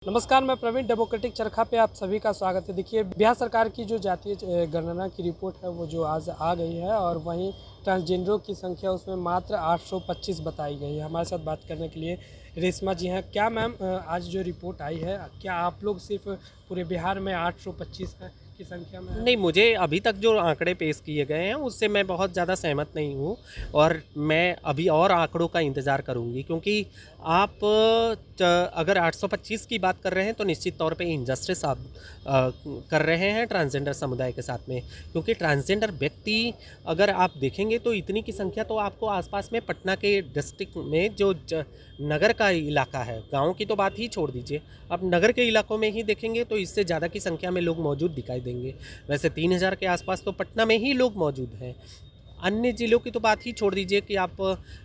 नमस्कार, मैं प्रवीण डेमोक्रेटिक चरखा पे आप सभी का स्वागत है। देखिए, बिहार सरकार की जो जातीय गणना की रिपोर्ट है वो जो आज आ गई है और वहीं ट्रांसजेंडरों की संख्या उसमें मात्र 825 बताई गई है। हमारे साथ बात करने के लिए रेशमा जी हैं। क्या मैम, आज जो रिपोर्ट आई है, क्या आप लोग सिर्फ पूरे बिहार में 825 की संख्या में हैं? नहीं, मुझे अभी तक जो आंकड़े पेश किए गए हैं उससे मैं बहुत ज़्यादा सहमत नहीं हूँ और मैं अभी और आंकड़ों का इंतज़ार करूँगी, क्योंकि आप अगर 825 की बात कर रहे हैं तो निश्चित तौर पे इनजस्टिस आप कर रहे हैं ट्रांसजेंडर समुदाय के साथ में, क्योंकि ट्रांसजेंडर व्यक्ति अगर आप देखेंगे तो इतनी की संख्या तो आपको आसपास में पटना के डिस्ट्रिक्ट में जो नगर का इलाका है, गाँव की तो बात ही छोड़ दीजिए, आप नगर के इलाकों में ही देखेंगे तो इससे ज़्यादा की संख्या में लोग मौजूद दिखाई देंगे। वैसे 3000 के आसपास तो पटना में ही लोग मौजूद हैं। अन्य ज़िलों की तो बात ही छोड़ दीजिए कि आप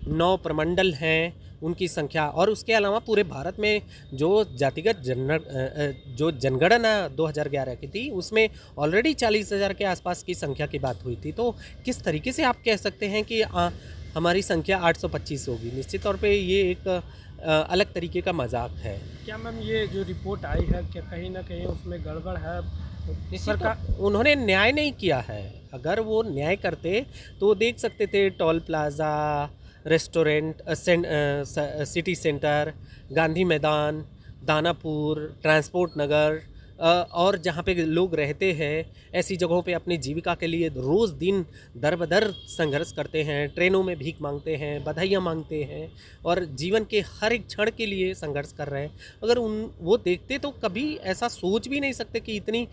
9 प्रमंडल हैं, उनकी संख्या, और उसके अलावा पूरे भारत में जो जातिगत जो जनगणना 2011 की थी उसमें ऑलरेडी 40,000 के आसपास की संख्या की बात हुई थी। तो किस तरीके से आप कह सकते हैं कि हमारी संख्या 825 होगी? निश्चित तौर पे ये एक अलग तरीके का मजाक है। क्या मैम, ये जो रिपोर्ट आई है, क्या कहीं ना कहीं उसमें गड़बड़ है? निश्चित सरकार तो उन्होंने न्याय नहीं किया है। अगर वो न्याय करते तो देख सकते थे toll plaza, restaurant, city centre, Gandhi मैदान, दानापुर, ट्रांसपोर्ट नगर, और जहाँ पे लोग रहते हैं ऐसी जगहों पे अपनी जीविका के लिए रोज़ दिन दर बदर संघर्ष करते हैं, ट्रेनों में भीख मांगते हैं, बधाइयाँ मांगते हैं और जीवन के हर एक क्षण के लिए संघर्ष कर रहे हैं। अगर वो देखते तो कभी ऐसा सोच भी नहीं सकते कि इतनी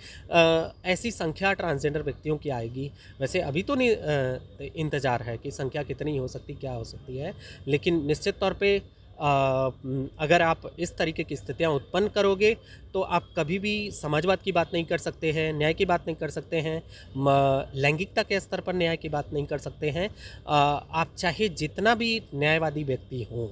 ऐसी संख्या ट्रांसजेंडर व्यक्तियों की आएगी। वैसे अभी तो नहीं इंतज़ार है कि संख्या कितनी हो सकती, क्या हो सकती है, लेकिन निश्चित तौर पे अगर आप इस तरीके की स्थितियाँ उत्पन्न करोगे तो आप कभी भी समाजवाद की बात नहीं कर सकते हैं, न्याय की बात नहीं कर सकते हैं, लैंगिकता के स्तर पर न्याय की बात नहीं कर सकते हैं, आप चाहे जितना भी न्यायवादी व्यक्ति हों।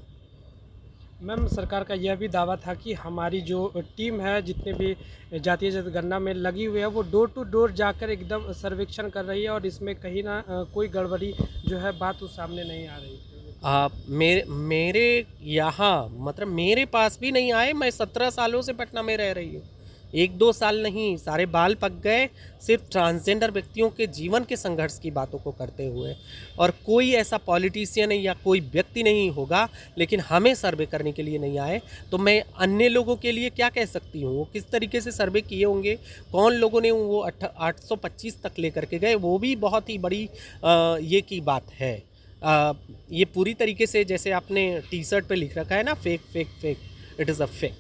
मैम, सरकार का यह भी दावा था कि हमारी जो टीम है, जितने भी जातीय जनगणना में लगी हुई है, वो डोर टू डोर जाकर एकदम सर्वेक्षण कर रही है और इसमें कहीं ना कोई गड़बड़ी जो है बात उस सामने नहीं आ रही। मेरे यहाँ मतलब मेरे पास भी नहीं आए। मैं 17 सालों से पटना में रह रही हूँ, 1-2 साल नहीं, सारे बाल पक गए सिर्फ ट्रांसजेंडर व्यक्तियों के जीवन के संघर्ष की बातों को करते हुए। और कोई ऐसा पॉलिटिशियन या कोई व्यक्ति नहीं होगा, लेकिन हमें सर्वे करने के लिए नहीं आए, तो मैं अन्य लोगों के लिए क्या कह सकती हूँ? वो किस तरीके से सर्वे किए होंगे, कौन लोगों ने वो 825 तक लेकर के गए, वो भी बहुत ही बड़ी ये की बात है। ये पूरी तरीके से, जैसे आपने टी शर्ट पे लिख रखा है ना, fake fake fake, it is a fake.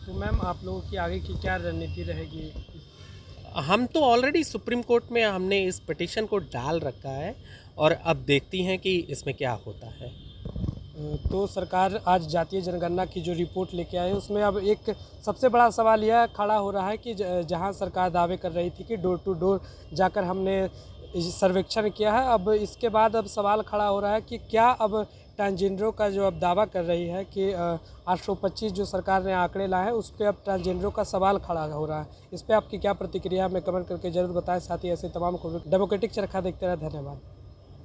तो मैम, आप लोगों की आगे की क्या रणनीति रहेगी? हम तो ऑलरेडी सुप्रीम कोर्ट में हमने इस पिटीशन को डाल रखा है और अब देखती हैं कि इसमें क्या होता है। तो सरकार आज जातीय जनगणना की जो रिपोर्ट लेके आए, उसमें अब एक सबसे बड़ा सवाल यह खड़ा हो रहा है कि जहां सरकार दावे कर रही थी कि डोर टू डोर जाकर हमने सर्वेक्षण किया है, अब इसके बाद अब सवाल खड़ा हो रहा है कि क्या अब ट्रांसजेंडरों का जो अब दावा कर रही है कि 825 जो सरकार ने आंकड़े लाए हैं, उस पर अब ट्रांसजेंडरों का सवाल खड़ा हो रहा है। इस पर आपकी क्या प्रतिक्रिया, हमें कमेंट करके जरूर बताएं। साथ ही ऐसे तमाम खबरों डेमोक्रेटिक चरखा देखते रहे। धन्यवाद।